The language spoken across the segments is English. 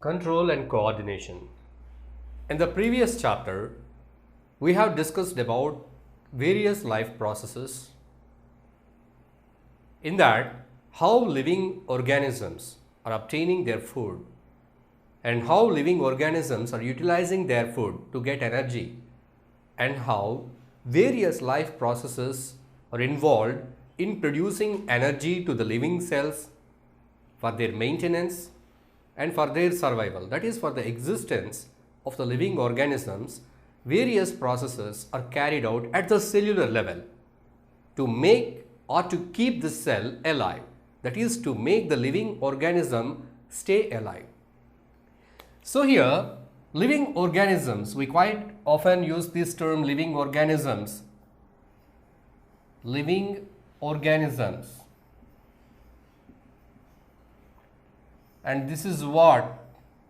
Control and coordination. In the previous chapter, we have discussed about various life processes. In that, how living organisms are obtaining their food and how living organisms are utilizing their food to get energy, and how various life processes are involved in producing energy to the living cells for their maintenance and for their survival. That is, for the existence of the living organisms, various processes are carried out at the cellular level to make or to keep the cell alive. That is, to make the living organism stay alive. So here, living organisms, we quite often use this term living organisms. Living organisms. And this is what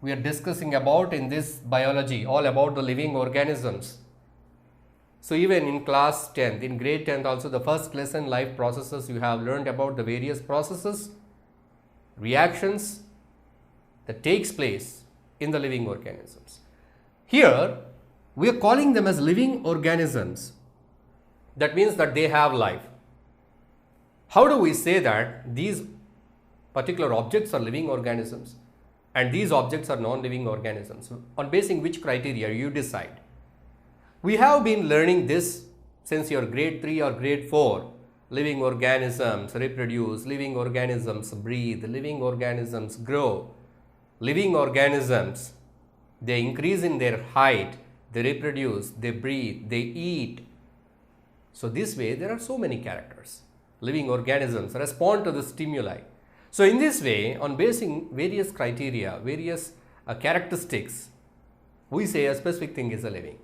we are discussing about in this biology, all about the living organisms. So even in class 10th, in grade 10th also, the first lesson, life processes, you have learned about the various processes, reactions that takes place in the living organisms. Here we are calling them as living organisms. That means that they have life. How do we say that these particular objects are living organisms and these objects are non-living organisms? On basing which criteria you decide? We have been learning this since your grade 3 or grade 4. Living organisms reproduce, living organisms breathe, living organisms grow, living organisms, they increase in their height, they reproduce, they breathe, they eat. So this way there are so many characters. Living organisms respond to the stimuli. So in this way, on basing various criteria, various characteristics, we say a specific thing is a living.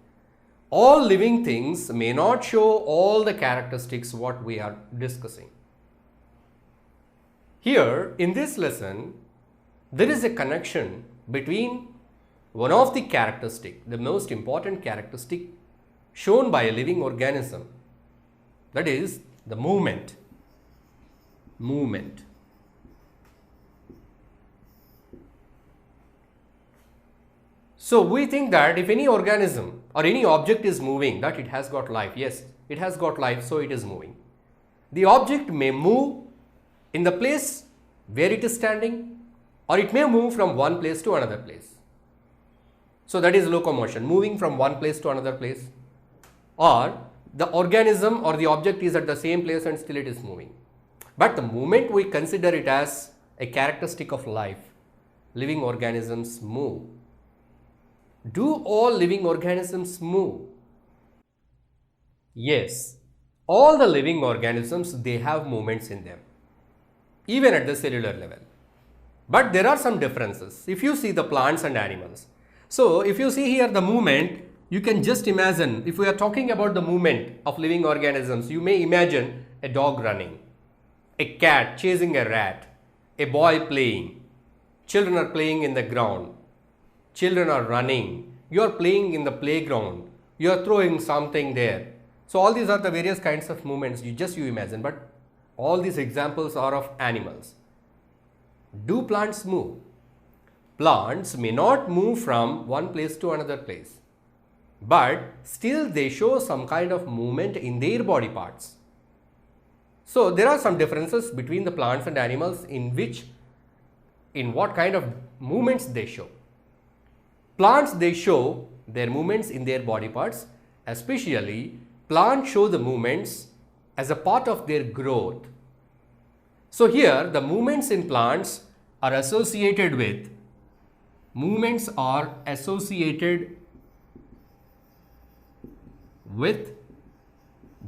All living things may not show all the characteristics what we are discussing. Here in this lesson, there is a connection between one of the characteristic, the most important characteristic shown by a living organism, that is the movement. Movement. So we think that if any organism or any object is moving, that it has got life. Yes, it has got life, so it is moving. The object may move in the place where it is standing, or it may move from one place to another place. So that is locomotion, moving from one place to another place. Or the organism or the object is at the same place and still it is moving. But the movement, we consider it as a characteristic of life. Living organisms move. Do all living organisms move? Yes, all the living organisms, they have movements in them, even at the cellular level. But there are some differences if you see the plants and animals. So if you see here the movement, you can just imagine, if we are talking about the movement of living organisms, you may imagine a dog running, a cat chasing a rat, a boy playing, children are playing in the ground, children are running, you are playing in the playground, you are throwing something there. So all these are the various kinds of movements you imagine, but all these examples are of animals. Do plants move? Plants may not move from one place to another place, but still they show some kind of movement in their body parts. So there are some differences between the plants and animals in what kind of movements they show. Plants, they show their movements in their body parts, especially plants show the movements as a part of their growth. So here the movements in plants are associated with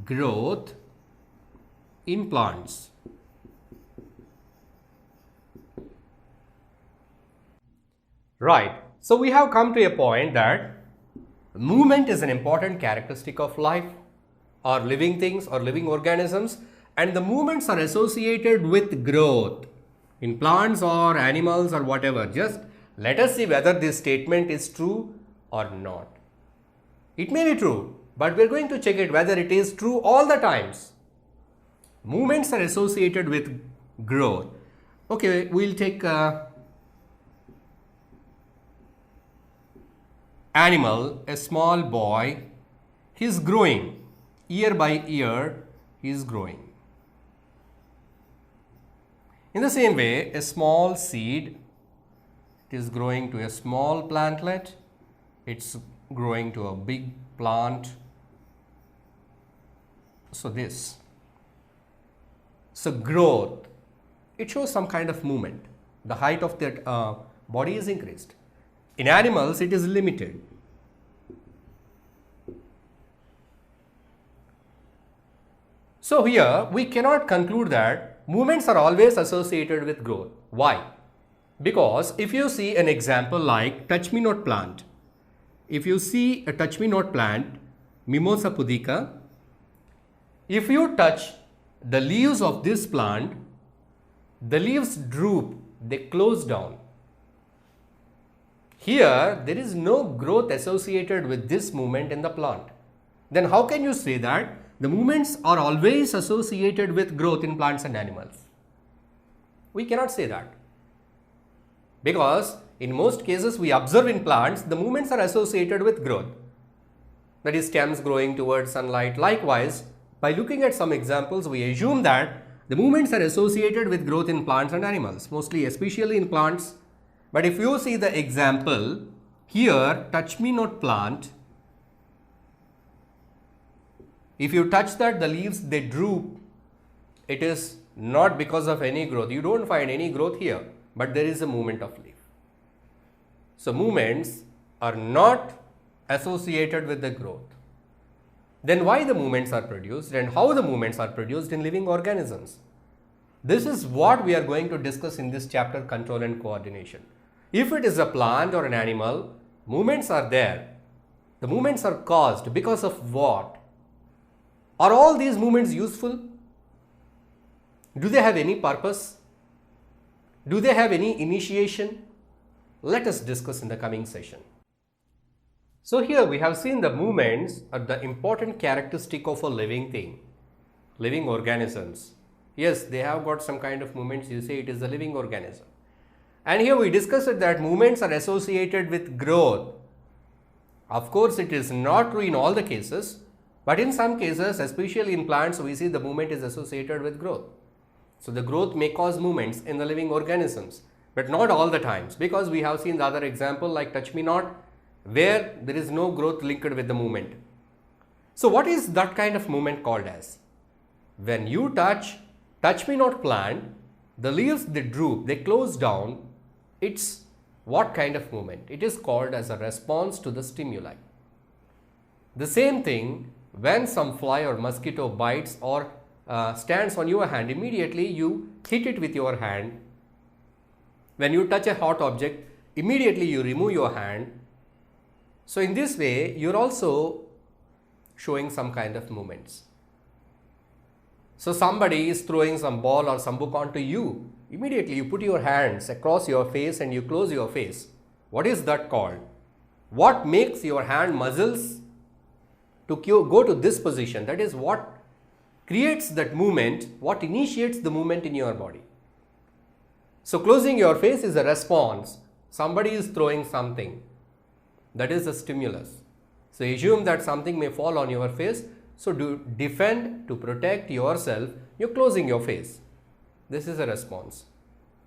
growth in plants. Right. So we have come to a point that movement is an important characteristic of life or living things or living organisms, and the movements are associated with growth in plants or animals or whatever. Just let us see whether this statement is true or not. It may be true, but we are going to check it whether it is true all the times. Movements are associated with growth. Okay, we'll take animal, a small boy, he is growing. Year by year, he is growing. In the same way, a small seed, it is growing to a small plantlet. It's growing to a big plant. So this. So growth, it shows some kind of movement. The height of that body is increased. In animals, it is limited. So here, we cannot conclude that movements are always associated with growth. Why? Because if you see an example like touch me not plant, if you see a touch me not plant, Mimosa pudica, if you touch the leaves of this plant, the leaves droop, they close down. Here, there is no growth associated with this movement in the plant. Then how can you say that the movements are always associated with growth in plants and animals? We cannot say that. Because in most cases we observe in plants, the movements are associated with growth. That is, stems growing towards sunlight. Likewise, by looking at some examples, we assume that the movements are associated with growth in plants and animals, mostly especially in plants. But if you see the example here, touch me not plant, if you touch that, the leaves, they droop. It is not because of any growth. You don't find any growth here, but there is a movement of leaf. So movements are not associated with the growth. Then why the movements are produced and how the movements are produced in living organisms? This is what we are going to discuss in this chapter, control and coordination. If it is a plant or an animal, movements are there. The movements are caused because of what? Are all these movements useful? Do they have any purpose? Do they have any initiation? Let us discuss in the coming session. So here we have seen the movements are the important characteristic of a living thing, living organisms. Yes, they have got some kind of movements. You say it is a living organism. And here we discussed that movements are associated with growth. Of course, it is not true in all the cases, but in some cases, especially in plants, we see the movement is associated with growth. So the growth may cause movements in the living organisms, but not all the times, because we have seen the other example like touch me not, where there is no growth linked with the movement. So what is that kind of movement called as? When you touch me not plant, the leaves, they droop, they close down. It's what kind of movement? It is called as a response to the stimuli. The same thing, when some fly or mosquito bites or stands on your hand, immediately you hit it with your hand. When you touch a hot object, immediately you remove your hand. So in this way, you're also showing some kind of movements. So somebody is throwing some ball or some book onto you. Immediately you put your hands across your face and you close your face. What is that called? What makes your hand muscles to go to this position? That is what creates that movement, what initiates the movement in your body. So closing your face is a response. Somebody is throwing something. That is a stimulus. So assume that something may fall on your face. So to defend, to protect yourself, you're closing your face. This is a response.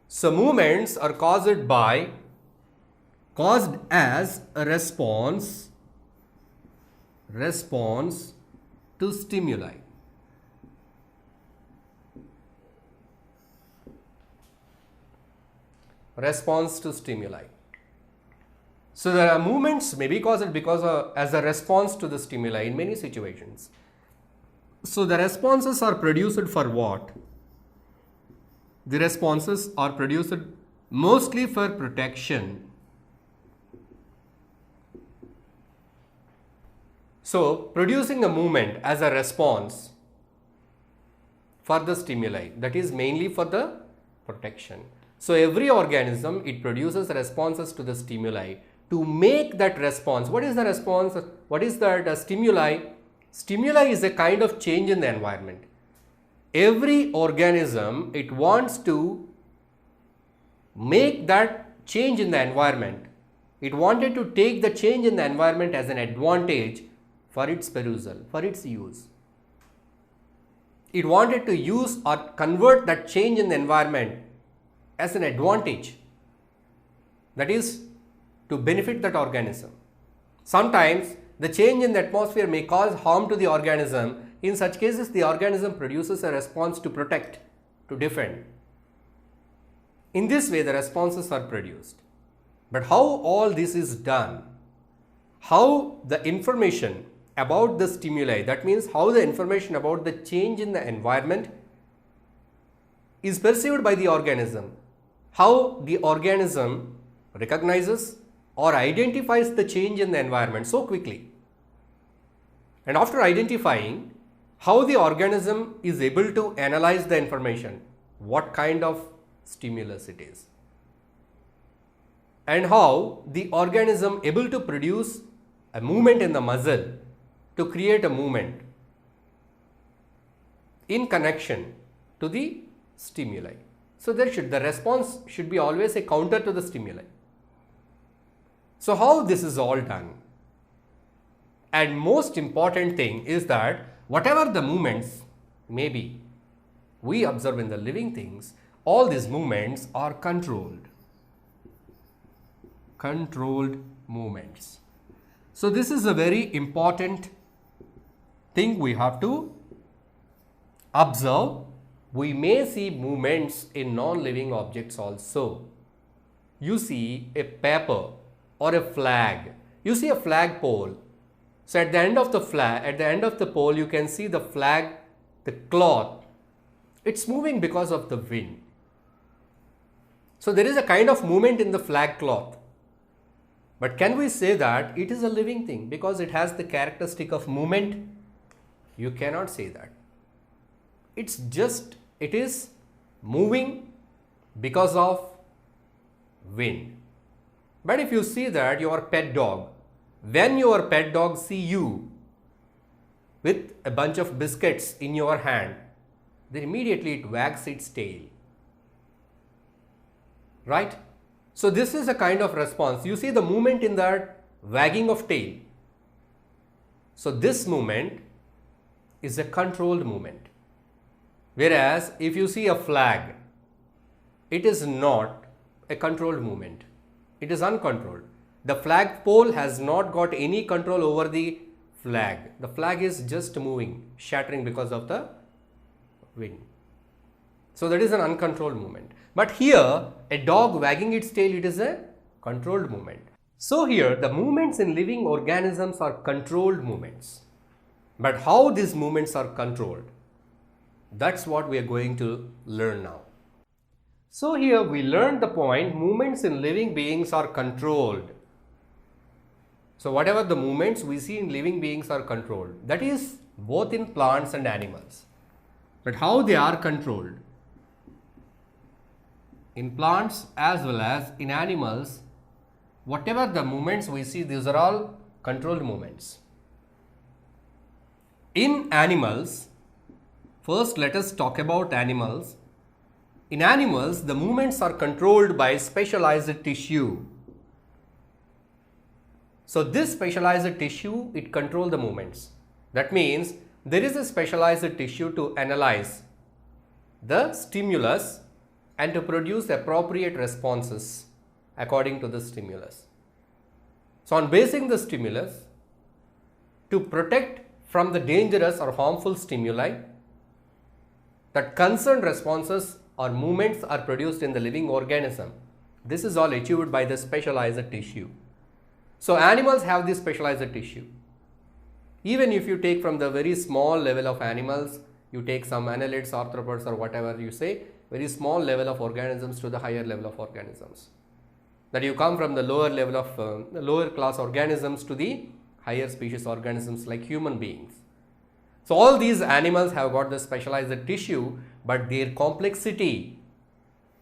So movements are caused as a response to stimuli. Response to stimuli. So there are movements may be caused as a response to the stimuli in many situations. So the responses are produced for what? The responses are produced mostly for protection. So producing a movement as a response for the stimuli, that is mainly for the protection. So every organism, it produces responses to the stimuli. To make that response, what is the response? What is that stimuli? Stimuli is a kind of change in the environment. Every organism, it wants to make that change in the environment. It wanted to take the change in the environment as an advantage for its perusal, for its use. It wanted to use or convert that change in the environment as an advantage, that is, to benefit that organism. Sometimes the change in the atmosphere may cause harm to the organism. In such cases, the organism produces a response to protect, to defend. In this way, the responses are produced. But how all this is done, how the information about the stimuli, that means how the information about the change in the environment is perceived by the organism, how the organism recognizes or identifies the change in the environment so quickly. And after identifying, how the organism is able to analyze the information, what kind of stimulus it is, and how the organism able to produce a movement in the muscle to create a movement in connection to the stimuli. So the response should be always a counter to the stimuli. So how this is all done? And most important thing is that whatever the movements may be, we observe in the living things, all these movements are controlled movements. So this is a very important thing we have to observe. We may see movements in non-living objects also. You see a paper or a flag. You see a flag pole. So at the end of the pole, you can see the flag, the cloth. It's moving because of the wind. So there is a kind of movement in the flag cloth. But can we say that it is a living thing because it has the characteristic of movement? You cannot say that. It is moving because of wind. But if you see that your pet dog, when your pet dog see you with a bunch of biscuits in your hand, then immediately it wags its tail. Right? So this is a kind of response. You see the movement in that wagging of tail. So this movement is a controlled movement. Whereas if you see a flag, it is not a controlled movement. It is uncontrolled. The flag pole has not got any control over the flag. The flag is just moving, shattering because of the wind. So that is an uncontrolled movement. But here, a dog wagging its tail, it is a controlled movement. So here, the movements in living organisms are controlled movements. But how these movements are controlled, that's what we are going to learn now. So here we learned the point, movements in living beings are controlled. So whatever the movements we see in living beings are controlled. That is both in plants and animals. But how they are controlled? In plants as well as in animals, whatever the movements we see, these are all controlled movements. In animals, first let us talk about animals. In animals, the movements are controlled by specialized tissue. So this specialized tissue, it controls the movements. That means there is a specialized tissue to analyze the stimulus and to produce appropriate responses according to the stimulus. So on basing the stimulus, to protect from the dangerous or harmful stimuli, that concerned responses or movements are produced in the living organism. This is all achieved by the specialized tissue. So animals have this specialized tissue. Even if you take from the very small level of animals, you take some annelids, arthropods or whatever you say, very small level of organisms to the higher level of organisms. That you come from the lower level of lower class organisms to the higher species organisms like human beings. So all these animals have got the specialized tissue, but their complexity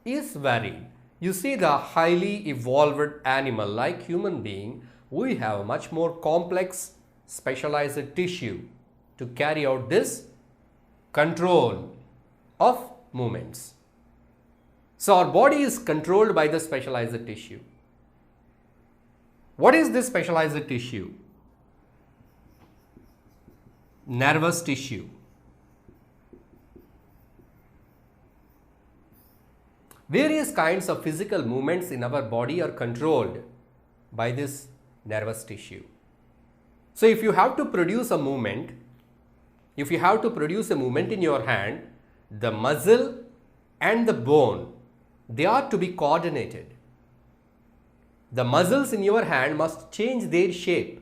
is varied. You see the highly evolved animal like human being, we have much more complex specialized tissue to carry out this control of movements. So our body is controlled by the specialized tissue. What is this specialized tissue? Nervous tissue. Various kinds of physical movements in our body are controlled by this nervous tissue. So if you have to produce a movement, in your hand, the muscle and the bone, they are to be coordinated. The muscles in your hand must change their shape.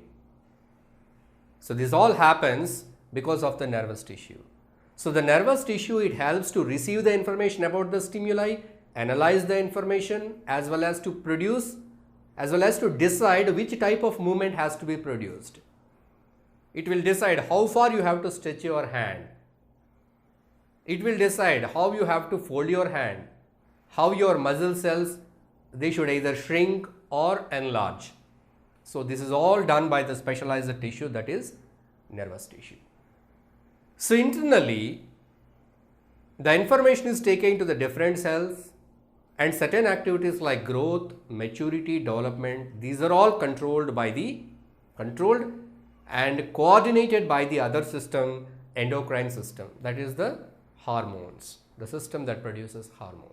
So this all happens because of the nervous tissue. So the nervous tissue, it helps to receive the information about the stimuli, analyze the information, as well as to produce, as well as to decide which type of movement has to be produced. It will decide how far you have to stretch your hand. It will decide how you have to fold your hand, how your muscle cells, they should either shrink or enlarge. So this is all done by the specialized tissue, that is nervous tissue. So internally, the information is taken to the different cells, and certain activities like growth, maturity, development, these are all controlled and coordinated by the other system, endocrine system, that is the hormones, the system that produces hormones.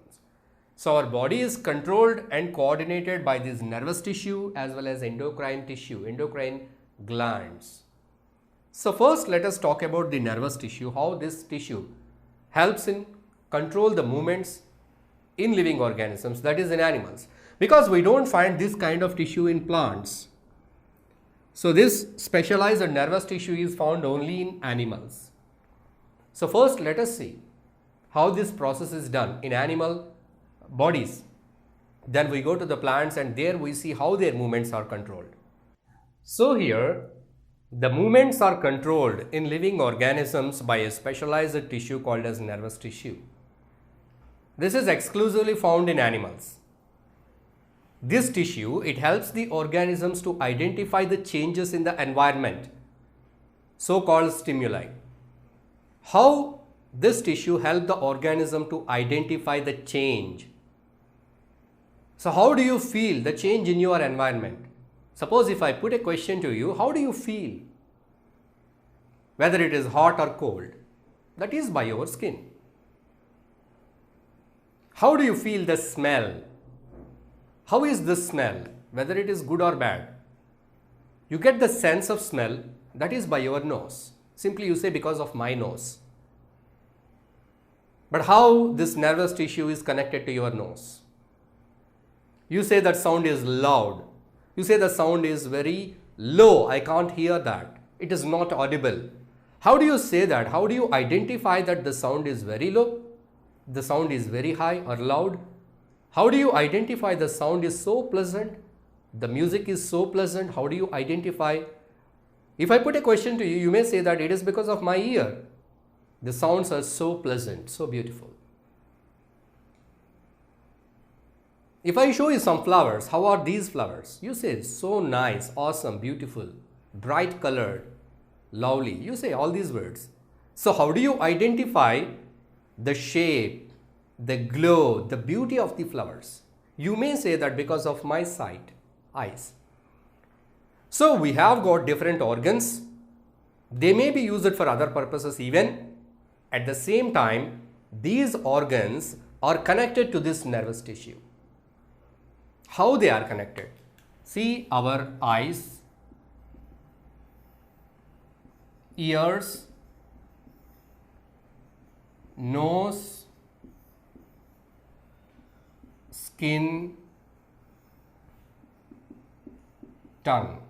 So our body is controlled and coordinated by this nervous tissue as well as endocrine tissue, endocrine glands. So first let us talk about the nervous tissue, how this tissue helps in control the movements in living organisms, that is in animals, because we don't find this kind of tissue in plants. So this specialized nervous tissue is found only in animals. So first let us see how this process is done in animal bodies. Then we go to the plants and there we see how their movements are controlled. So here the movements are controlled in living organisms by a specialized tissue called as nervous tissue. This is exclusively found in animals. This tissue, it helps the organisms to identify the changes in the environment, so-called stimuli. How this tissue helps the organism to identify the change? So how do you feel the change in your environment? Suppose if I put a question to you, how do you feel? Whether it is hot or cold, that is by your skin. How do you feel the smell? How is the smell? Whether it is good or bad. You get the sense of smell, that is by your nose. Simply you say because of my nose. But how this nervous tissue is connected to your nose? You say that sound is loud. You say the sound is very low. I can't hear that. It is not audible. How do you say that? How do you identify that the sound is very low? The sound is very high or loud? How do you identify the sound is so pleasant? The music is so pleasant. How do you identify? If I put a question to you, you may say that it is because of my ear. The sounds are so pleasant, so beautiful. If I show you some flowers, how are these flowers? You say so nice, awesome, beautiful, bright colored, lovely. You say all these words. So how do you identify the shape, the glow, the beauty of the flowers? You may say that because of my sight, eyes. So we have got different organs. They may be used for other purposes even. At the same time, these organs are connected to this nervous tissue. How they are connected? See our eyes, ears, nose, skin, tongue.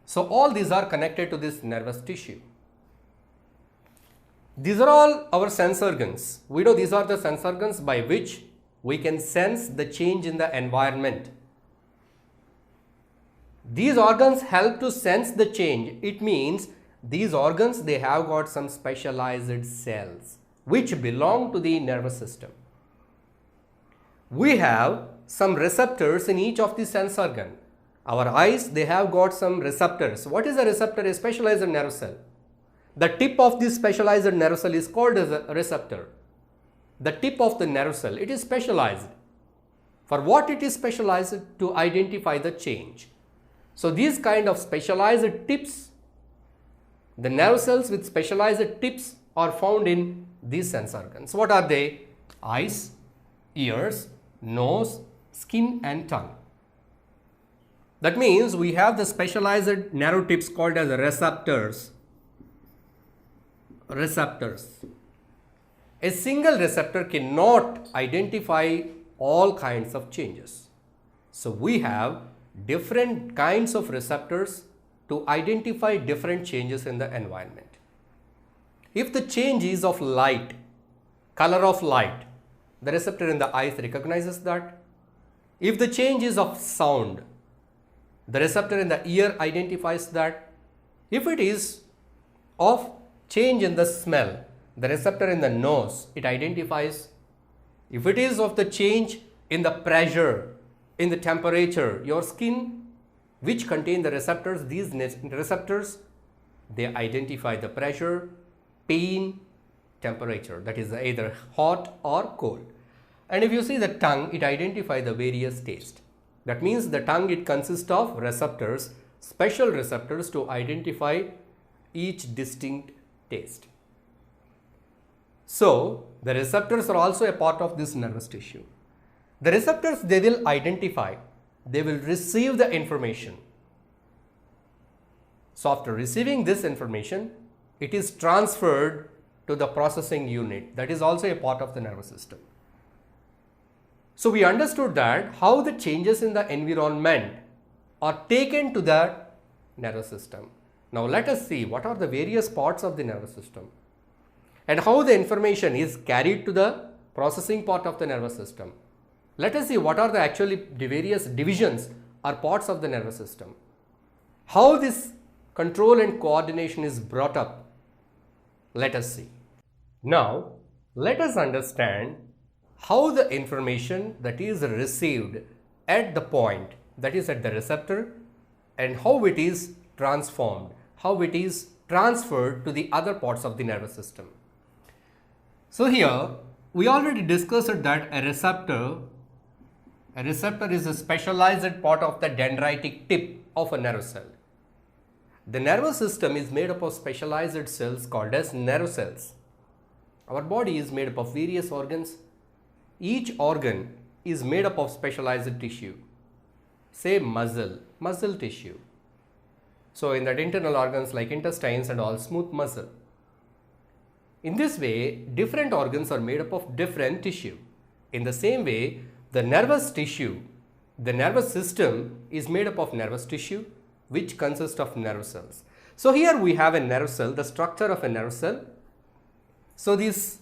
So all these are connected to this nervous tissue. These are all our sense organs. We know these are the sense organs by which we can sense the change in the environment. These organs help to sense the change. It means these organs, they have got some specialized cells which belong to the nervous system. We have some receptors in each of the sense organ. Our eyes, they have got some receptors. What is a receptor? A specialized nerve cell. The tip of this specialized nerve cell is called as a receptor. the tip of the nerve cell, it is specialized. For what it is specialized? To identify the change. So these kind of specialized tips, the nerve cells with specialized tips are found in these sense organs. What are they? Eyes, ears, nose, skin and tongue. That means we have the specialized nerve tips called as receptors. Receptors. A single receptor cannot identify all kinds of changes. So we have different kinds of receptors to identify different changes in the environment. If the change is of light, color of light, the receptor in the eyes recognizes that. If the change is of sound, the receptor in the ear identifies that. If it is of change in the smell, the receptor in the nose, it identifies. If it is of the change in the pressure, in the temperature, your skin, which contain the receptors, these receptors, they identify the pressure, pain, temperature, that is either hot or cold. And if you see the tongue, it identifies the various taste. That means the tongue, it consists of receptors, special receptors to identify each distinct taste. So the receptors are also a part of this nervous tissue. The receptors, they will identify, they will receive the information. So after receiving this information, it is transferred to the processing unit, that is also a part of the nervous system. So we understood that how the changes in the environment are taken to the nervous system. Now let us see what are the various parts of the nervous system and how the information is carried to the processing part of the nervous system. Let us see what are the various divisions or parts of the nervous system. How this control and coordination is brought up. Let us see. Now let us understand how the information that is received at the point, that is at the receptor, and how it is transformed, how it is transferred to the other parts of the nervous system. So here we already discussed that a receptor is a specialized part of the dendritic tip of a nerve cell. The nervous system is made up of specialized cells called as nerve cells. Our body is made up of various organs. Each organ is made up of specialized tissue. Say muscle tissue. So in that internal organs like intestines and all, smooth muscle. In this way, different organs are made up of different tissue. In the same way, the nervous tissue, the nervous system is made up of nervous tissue which consists of nerve cells. So here we have a nerve cell, the structure of a nerve cell. So this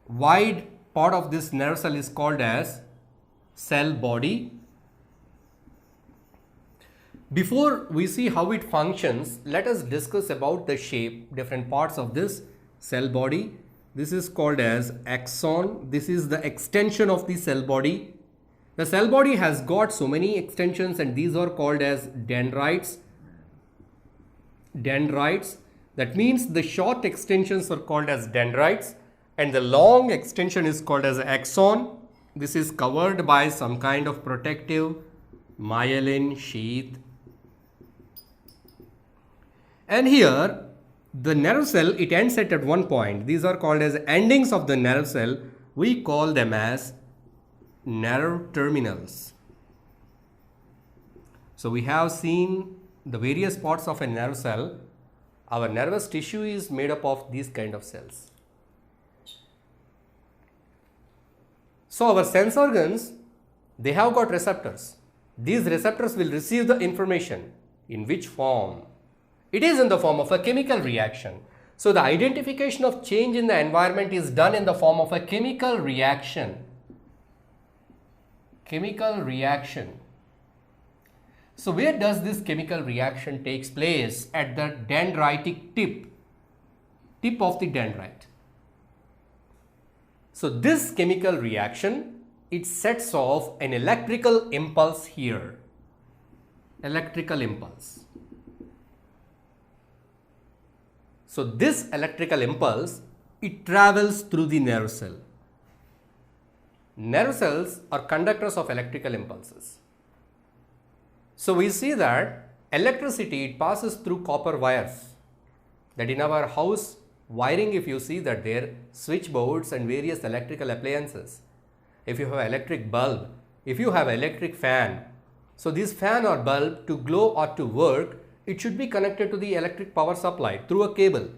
wide part of this nerve cell is called as cell body. Before we see how it functions, let us discuss about the shape, different parts of this cell body. This is called as axon. This is the extension of the cell body. The cell body has got so many extensions and these are called as dendrites. Dendrites. That means the short extensions are called as dendrites and the long extension is called as axon. This is covered by some kind of protective myelin sheath. And here the nerve cell, it ends at one point. These are called as endings of the nerve cell. We call them as nerve terminals. So we have seen the various parts of a nerve cell. Our nervous tissue is made up of these kind of cells. So our sense organs, they have got receptors. These receptors will receive the information. In which form? It is in the form of a chemical reaction. So the identification of change in the environment is done in the form of a chemical reaction. Chemical reaction. So where does this chemical reaction takes place? At the dendritic tip of the dendrite. So this chemical reaction, it sets off an electrical impulse here. Electrical impulse. So this electrical impulse it travels through the nerve cell. Nerve cells are conductors of electrical impulses. So we see that electricity, it passes through copper wires. That in our house wiring, if you see that there switchboards and various electrical appliances, if you have electric bulb, if you have electric fan, so this fan or bulb to glow or to work, it should be connected to the electric power supply through a cable.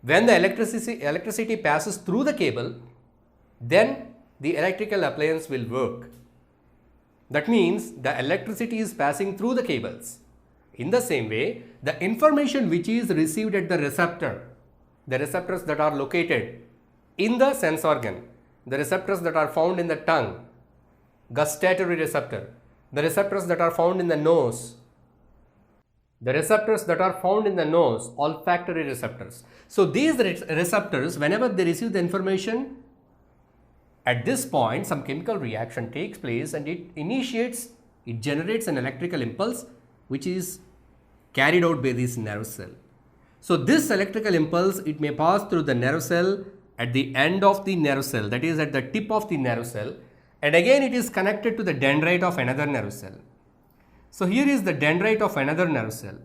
When the electricity passes through the cable, then the electrical appliance will work. That means the electricity is passing through the cables. In the same way, the information which is received at the receptor, the receptors that are located in the sense organ, the receptors that are found in the tongue, gustatory receptor, the receptors that are found in the nose, the receptors that are found in the nose, olfactory receptors. So these receptors, whenever they receive the information, at this point some chemical reaction takes place and it generates an electrical impulse which is carried out by this nerve cell. So this electrical impulse, it may pass through the nerve cell at the end of the nerve cell, that is at the tip of the nerve cell, and again it is connected to the dendrite of another nerve cell. So here is the dendrite of another nerve cell.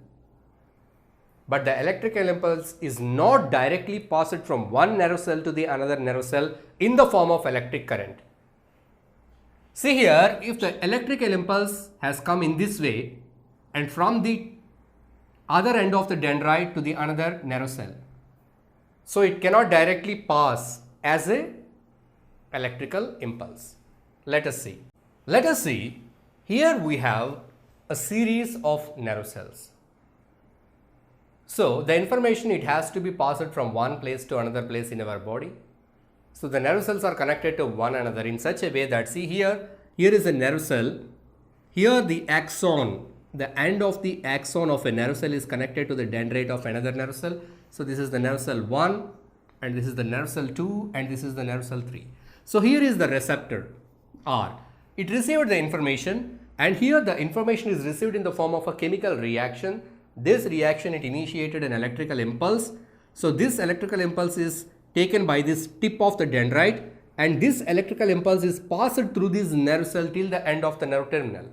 But the electrical impulse is not directly passed from one nerve cell to the another nerve cell in the form of electric current. See here, if the electrical impulse has come in this way and from the other end of the dendrite to the another nerve cell, so it cannot directly pass as a electrical impulse. Let us see. Let us see, here we have a series of nerve cells. So the information, it has to be passed from one place to another place in our body. So the nerve cells are connected to one another in such a way that, see here is a nerve cell. Here the axon, the end of the axon of a nerve cell is connected to the dendrite of another nerve cell. So this is the nerve cell 1 and this is the nerve cell 2 and this is the nerve cell 3. So here is the receptor R. It received the information and here the information is received in the form of a chemical reaction. This reaction, it initiated an electrical impulse. So this electrical impulse is taken by this tip of the dendrite and this electrical impulse is passed through this nerve cell till the end of the nerve terminal.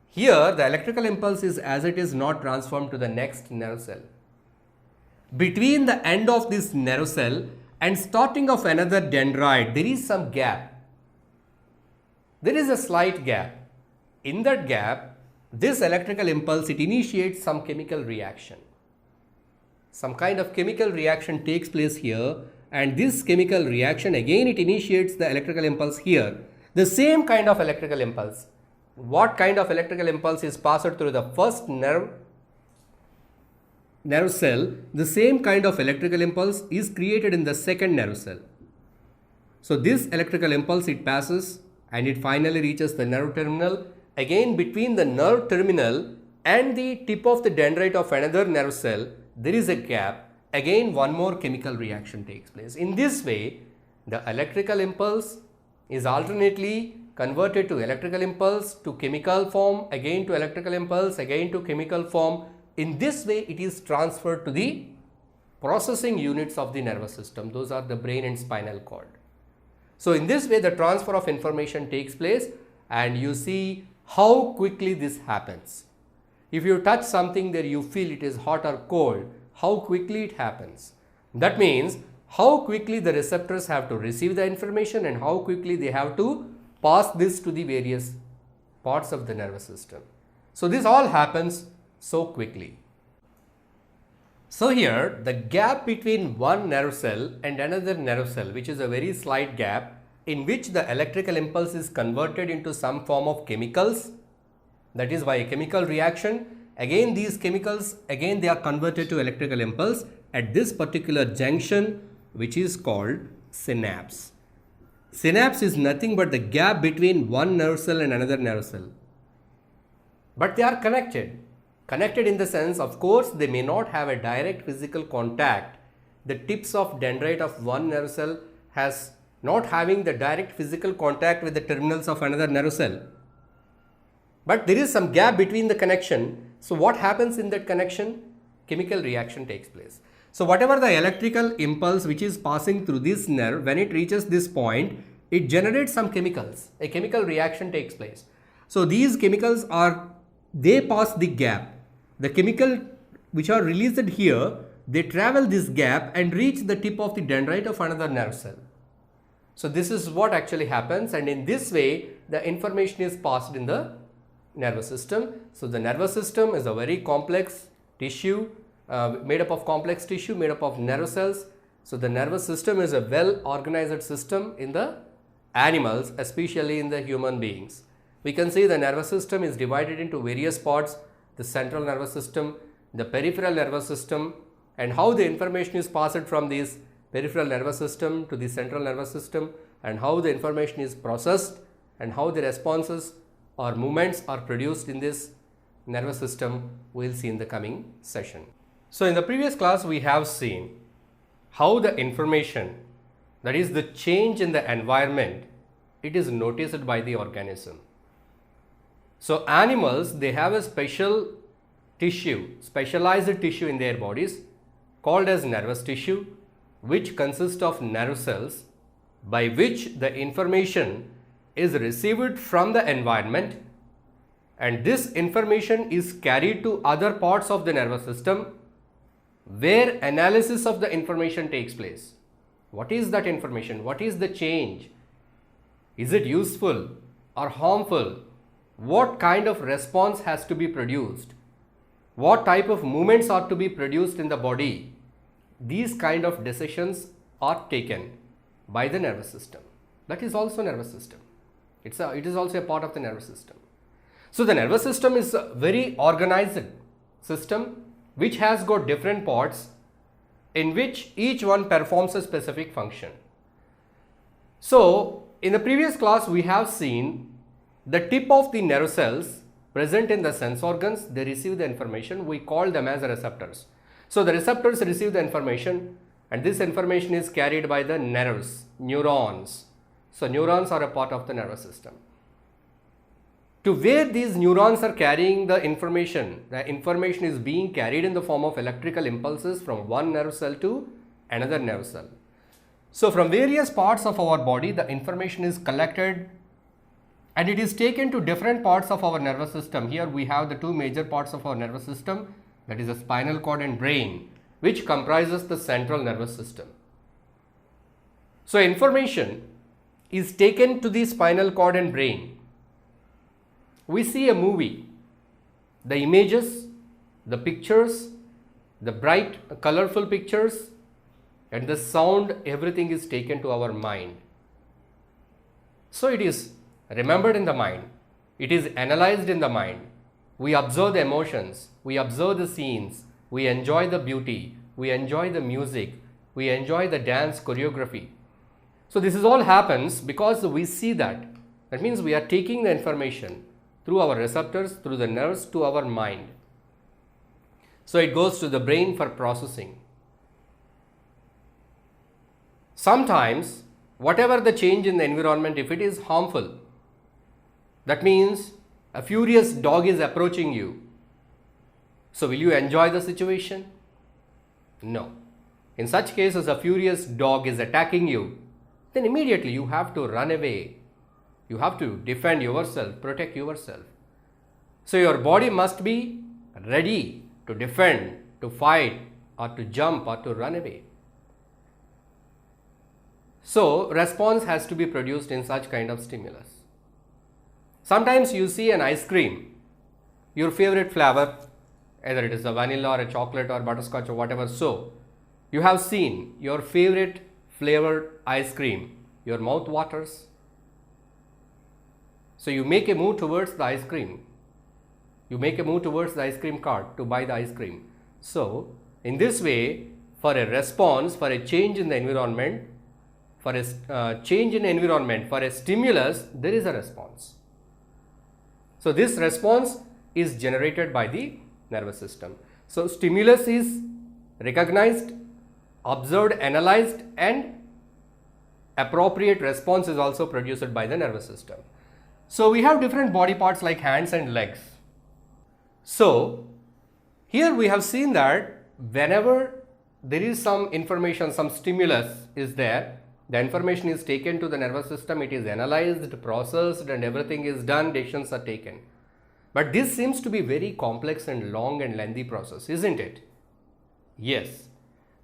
Here the electrical impulse is as it is not transformed to the next nerve cell. Between the end of this nerve cell and starting of another dendrite, there is some gap. There is a slight gap. In that gap, this electrical impulse, it initiates some chemical reaction. Some kind of chemical reaction takes place here and this chemical reaction, again it initiates the electrical impulse here. The same kind of electrical impulse. What kind of electrical impulse is passed through the first nerve cell? The same kind of electrical impulse is created in the second nerve cell. So this electrical impulse, it passes and it finally reaches the nerve terminal. Again, between the nerve terminal and the tip of the dendrite of another nerve cell, there is a gap. Again, one more chemical reaction takes place. In this way, the electrical impulse is alternately converted to electrical impulse to chemical form, again to electrical impulse, again to chemical form. In this way, it is transferred to the processing units of the nervous system. Those are the brain and spinal cord. So in this way, the transfer of information takes place and you see how quickly this happens. If you touch something there, you feel it is hot or cold, how quickly it happens. That means how quickly the receptors have to receive the information and how quickly they have to pass this to the various parts of the nervous system. So this all happens so quickly. So here the gap between one nerve cell and another nerve cell, which is a very slight gap, in which the electrical impulse is converted into some form of chemicals, that is by a chemical reaction. Again these chemicals, again they are converted to electrical impulse at this particular junction, which is called synapse. Synapse is nothing but the gap between one nerve cell and another nerve cell. But they are connected. Connected in the sense, of course, they may not have a direct physical contact. The tips of dendrite of one nerve cell has not having the direct physical contact with the terminals of another nerve cell. But there is some gap between the connection. So what happens in that connection? Chemical reaction takes place. So whatever the electrical impulse which is passing through this nerve, when it reaches this point, it generates some chemicals. A chemical reaction takes place. So these chemicals they pass the gap. The chemical which are released here, they travel this gap and reach the tip of the dendrite of another nerve cell. So this is what actually happens, and in this way the information is passed in the nervous system. So the nervous system is a very complex tissue, made up of complex tissue, made up of nerve cells. So the nervous system is a well organized system in the animals, especially in the human beings. We can see the nervous system is divided into various parts: the central nervous system, the peripheral nervous system, and how the information is passed from this peripheral nervous system to the central nervous system, and how the information is processed, and how the responses or movements are produced in this nervous system, we will see in the coming session. So in the previous class we have seen how the information, that is the change in the environment, it is noticed by the organism. So animals, they have a special tissue, specialized tissue in their bodies called as nervous tissue, which consists of nerve cells, by which the information is received from the environment, and this information is carried to other parts of the nervous system where analysis of the information takes place. What is that information? What is the change? Is it useful or harmful? What kind of response has to be produced? What type of movements are to be produced in the body? These kind of decisions are taken by the nervous system. That is also nervous system. It is also a part of the nervous system. So the nervous system is a very organized system which has got different parts in which each one performs a specific function. So in the previous class we have seen the tip of the nerve cells present in the sense organs, they receive the information, we call them as receptors. So the receptors receive the information, and this information is carried by the nerves, neurons. So neurons are a part of the nervous system. To where these neurons are carrying the information is being carried in the form of electrical impulses from one nerve cell to another nerve cell. So from various parts of our body, the information is collected and it is taken to different parts of our nervous system. Here we have the two major parts of our nervous system, that is the spinal cord and brain, which comprises the central nervous system. So information is taken to the spinal cord and brain. We see a movie, the images, the pictures, the bright colorful pictures, and the sound, everything is taken to our mind. So it is remembered in the mind, it is analyzed in the mind. We observe the emotions, we observe the scenes, we enjoy the beauty, we enjoy the music, we enjoy the dance choreography. So this is all happens because we see that. That means we are taking the information through our receptors, through the nerves to our mind. So it goes to the brain for processing. Sometimes whatever the change in the environment, if it is harmful, that means a furious dog is approaching you. So will you enjoy the situation? No. In such cases, a furious dog is attacking you, then immediately you have to run away. You have to defend yourself, protect yourself. So your body must be ready to defend, to fight, or to jump, or to run away. So response has to be produced in such kind of stimulus. Sometimes you see an ice cream, your favorite flavor, either it is a vanilla or a chocolate or butterscotch or whatever. So you have seen your favorite flavored ice cream, your mouth waters. So you make a move towards the ice cream. You make a move towards the ice cream cart to buy the ice cream. So in this way, for a response, for a change in the environment, for a change in environment, for a stimulus, there is a response. So this response is generated by the nervous system. So stimulus is recognized, observed, analyzed, and appropriate response is also produced by the nervous system. So we have different body parts like hands and legs. So here we have seen that whenever there is some information, some stimulus is there. The information is taken to the nervous system, it is analyzed, processed, and everything is done, decisions are taken. But this seems to be very complex and long and lengthy process, isn't it? Yes.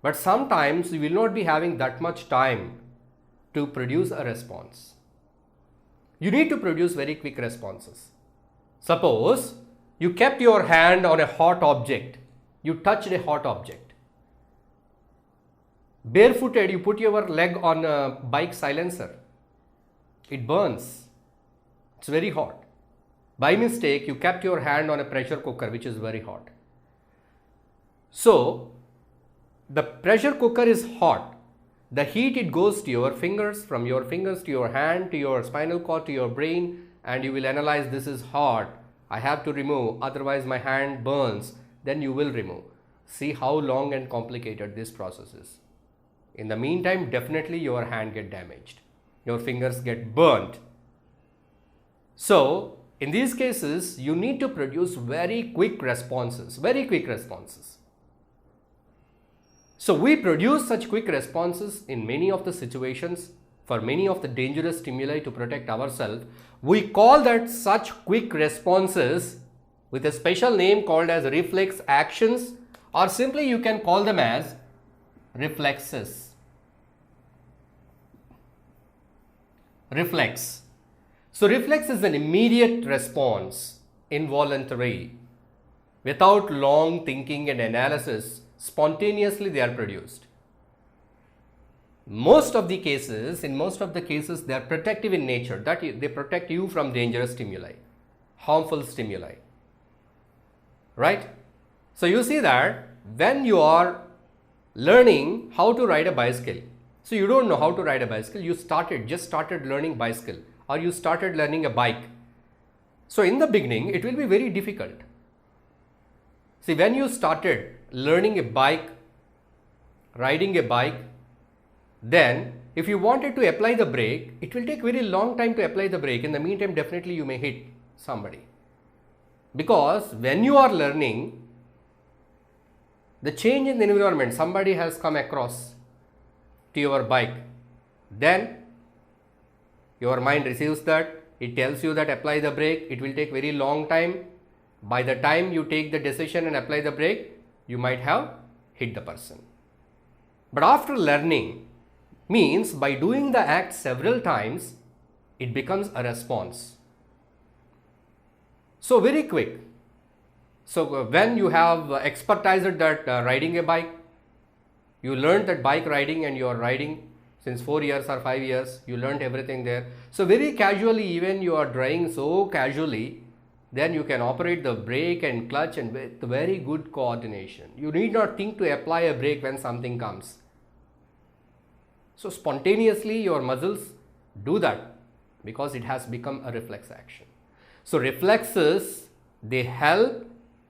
But sometimes we will not be having that much time to produce a response. You need to produce very quick responses. Suppose you kept your hand on a hot object, you touched a hot object. Barefooted, you put your leg on a bike silencer. It burns. It's very hot. By mistake, you kept your hand on a pressure cooker, which is very hot. So, the pressure cooker is hot. The heat, it goes to your fingers, from your fingers to your hand, to your spinal cord, to your brain, and you will analyze, this is hot. I have to remove, otherwise my hand burns. Then you will remove. See how long and complicated this process is. In the meantime, definitely your hand get damaged. Your fingers get burnt. So, in these cases, you need to produce very quick responses, very quick responses. So, we produce such quick responses in many of the situations for many of the dangerous stimuli to protect ourselves. We call that such quick responses with a special name called as reflex actions, or simply you can call them as reflexes. Reflex. So, reflex is an immediate response, involuntary, without long thinking and analysis, spontaneously they are produced. In most of the cases, they are protective in nature, that they protect you from dangerous stimuli, harmful stimuli, right? So, you see that when you are learning how to ride a bicycle, so you don't know how to ride a bicycle, you just started learning bicycle, or you started learning a bike. So, in the beginning, it will be very difficult. See, when you started learning a bike, riding a bike, then if you wanted to apply the brake, it will take very long time to apply the brake. In the meantime, definitely you may hit somebody. Because when you are learning, the change in the environment, somebody has come across to your bike, then your mind receives that, it tells you that apply the brake, it will take very long time. By the time you take the decision and apply the brake, you might have hit the person. But after learning, means by doing the act several times, it becomes a response. So, very quick. So, when you have expertized that riding a bike, you learned that bike riding and you are riding since 4 years or 5 years, you learned everything there. So, very casually, even you are driving so casually, then you can operate the brake and clutch and with very good coordination. You need not think to apply a brake when something comes. So, spontaneously your muscles do that because it has become a reflex action. So, reflexes, they help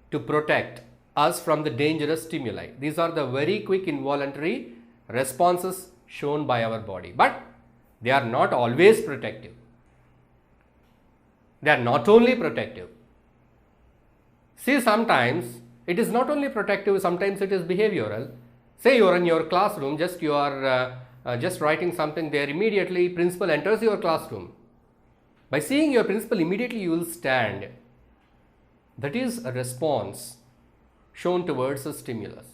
to protect us from the dangerous stimuli. These are the very quick involuntary responses shown by our body, but they are not always protective. They are not only protective. See, sometimes it is not only protective, sometimes it is behavioral. Say you are in your classroom, you are just writing something there, immediately principal enters your classroom. By seeing your principal, immediately you will stand. That is a response shown towards a stimulus.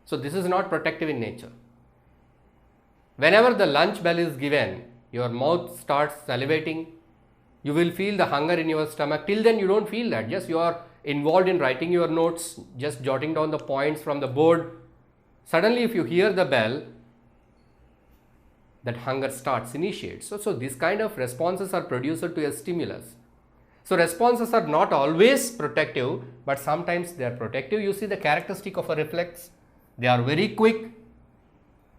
So, this is not protective in nature. Whenever the lunch bell is given, your mouth starts salivating, you will feel the hunger in your stomach. Till then you don't feel that, just you are involved in writing your notes, just jotting down the points from the board. Suddenly if you hear the bell, that hunger initiates. So these kind of responses are produced to a stimulus. So responses are not always protective, but sometimes they are protective. You see the characteristic of a reflex, they are very quick,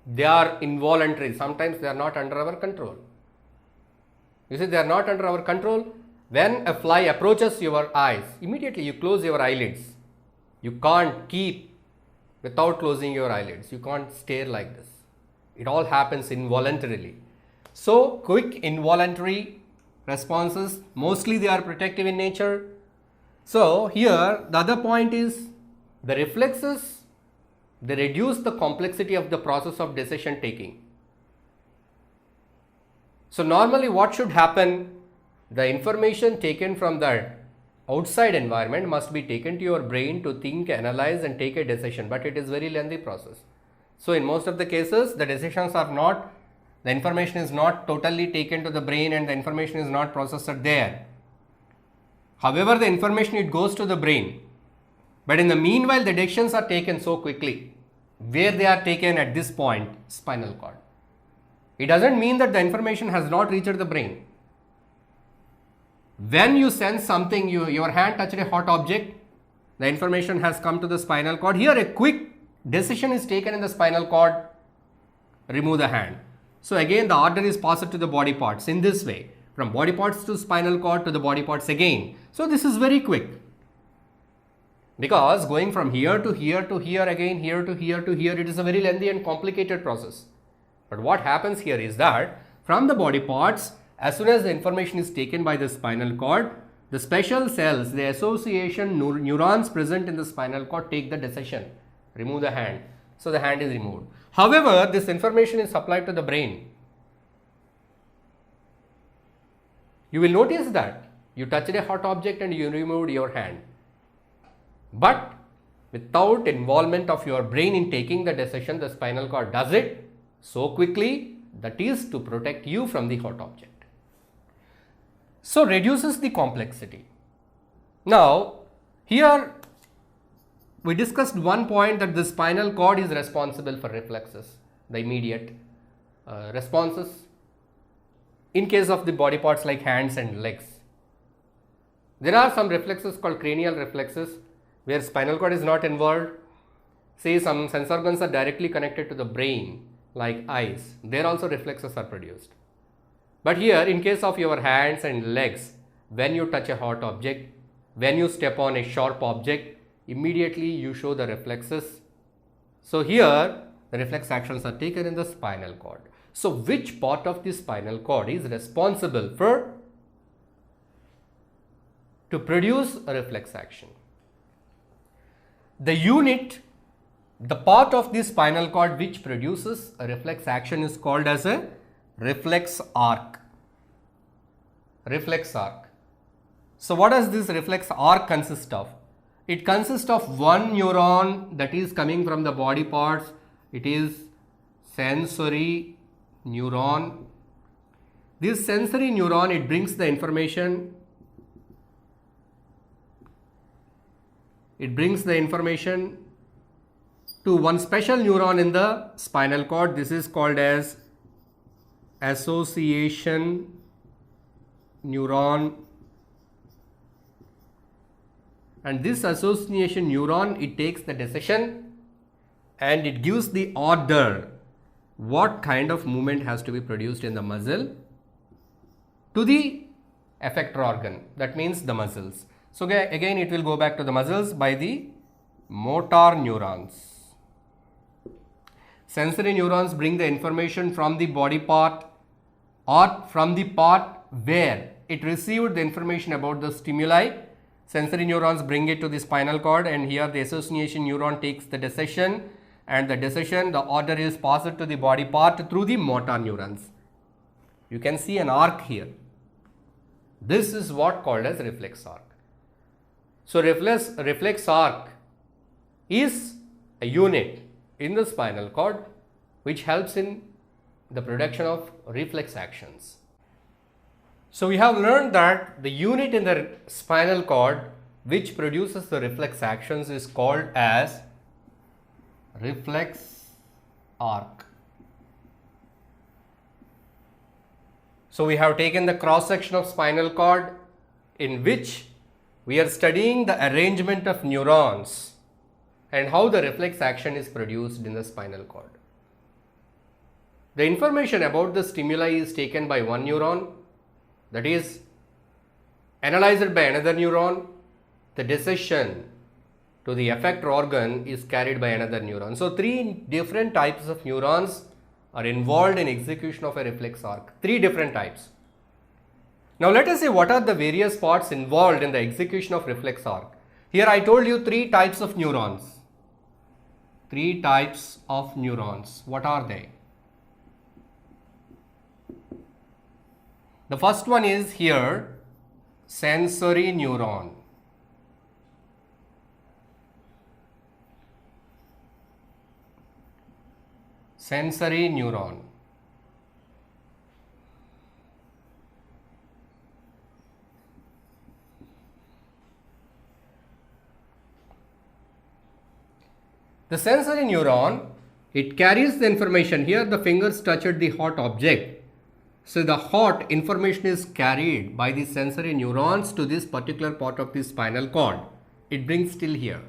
they are involuntary, sometimes they are not under our control. You see, they are not under our control. When a fly approaches your eyes, immediately you close your eyelids. You can't keep without closing your eyelids. You can't stare like this. It all happens involuntarily. So, quick involuntary responses, mostly they are protective in nature. So, here the other point is the reflexes They reduce the complexity of the process of decision taking. So normally what should happen? The information taken from the outside environment must be taken to your brain to think, analyze and take a decision, but it is very lengthy process. So in most of the cases, the decisions are not, the information is not totally taken to the brain and the information is not processed there. However, the information, it goes to the brain, but in the meanwhile the decisions are taken so quickly. Where they are taken at this point? Spinal cord. It doesn't mean that the information has not reached the brain. When you sense something, your hand touched a hot object, the information has come to the spinal cord. Here a quick decision is taken in the spinal cord, remove the hand. So again the order is passed to the body parts in this way, from body parts to spinal cord to the body parts again. So this is very quick, because going from here to here to here, again here to here to here, it is a very lengthy and complicated process. But what happens here is that from the body parts, as soon as the information is taken by the spinal cord, the special cells, the association neurons present in the spinal cord take the decision, remove the hand. So the hand is removed. However, this information is supplied to the brain. You will notice that you touched a hot object and you removed your hand, but without involvement of your brain in taking the decision, the spinal cord does it so quickly, that is to protect you from the hot object. So reduces the complexity. Now here we discussed one point, that the spinal cord is responsible for reflexes, the immediate responses in case of the body parts like hands and legs. There are some reflexes called cranial reflexes where spinal cord is not involved. Say some sense organs are directly connected to the brain like eyes, there also reflexes are produced. But here in case of your hands and legs, when you touch a hot object, when you step on a sharp object, immediately you show the reflexes. So here the reflex actions are taken in the spinal cord. So which part of the spinal cord is responsible to produce a reflex action? The unit, the part of the spinal cord which produces a reflex action is called as a reflex arc. Reflex arc. So what does this reflex arc consist of? It consists of one neuron that is coming from the body parts. It is sensory neuron. This sensory neuron, it brings the information. It brings the information to one special neuron in the spinal cord. This is called as association neuron. And this association neuron, it takes the decision and it gives the order what kind of movement has to be produced in the muscle to the effector organ, that means the muscles. So again it will go back to the muscles by the motor neurons. Sensory neurons bring the information from the body part or from the part where it received the information about the stimuli. Sensory neurons bring it to the spinal cord, and here the association neuron takes the decision, and the decision, the order is passed to the body part through the motor neurons. You can see an arc here. This is what called as reflex arc. So reflex arc is a unit in the spinal cord which helps in the production of reflex actions. So we have learned that the unit in the spinal cord which produces the reflex actions is called as reflex arc. So we have taken the cross section of spinal cord in which we are studying the arrangement of neurons and how the reflex action is produced in the spinal cord. The information about the stimuli is taken by one neuron, that is analyzed by another neuron. The decision to the effector organ is carried by another neuron. So three different types of neurons are involved in execution of a reflex arc. Three different types. Now let us say what are the various parts involved in the execution of reflex arc. Here I told you three types of neurons. Three types of neurons. What are they? The first one is here, sensory neuron. Sensory neuron. The sensory neuron, it carries the information. Here the fingers touched the hot object. So the hot information is carried by the sensory neurons to this particular part of the spinal cord. It brings till here.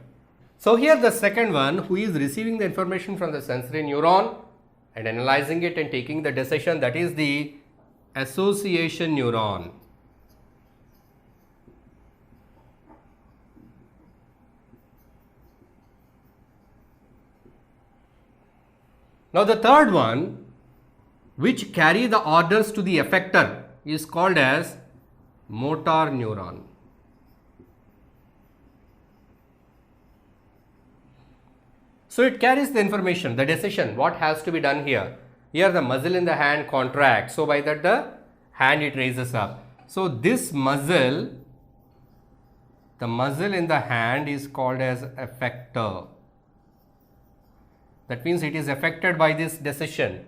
So here the second one, who is receiving the information from the sensory neuron and analyzing it and taking the decision, that is the association neuron. Now the third one, which carry the orders to the effector, is called as motor neuron. So it carries the information, the decision, what has to be done here. Here the muscle in the hand contracts, so by that the hand it raises up. So this muscle, the muscle in the hand is called as effector. That means it is affected by this decision.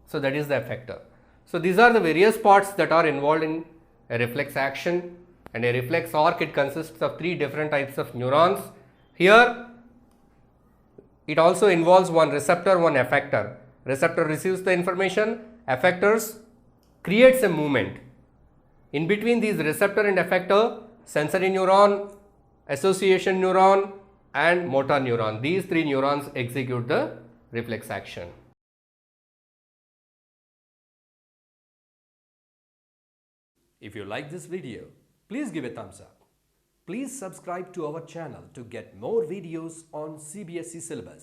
So that is the effector. So these are the various parts that are involved in a reflex action, and a reflex arc, it consists of three different types of neurons. Here it also involves one receptor, one effector. Receptor receives the information, effectors creates a movement. In between these receptor and effector, sensory neuron, association neuron and motor neuron, these three neurons execute the reflex action. If you like this video, please give a thumbs up. Please subscribe to our channel to get more videos on CBSE syllabus.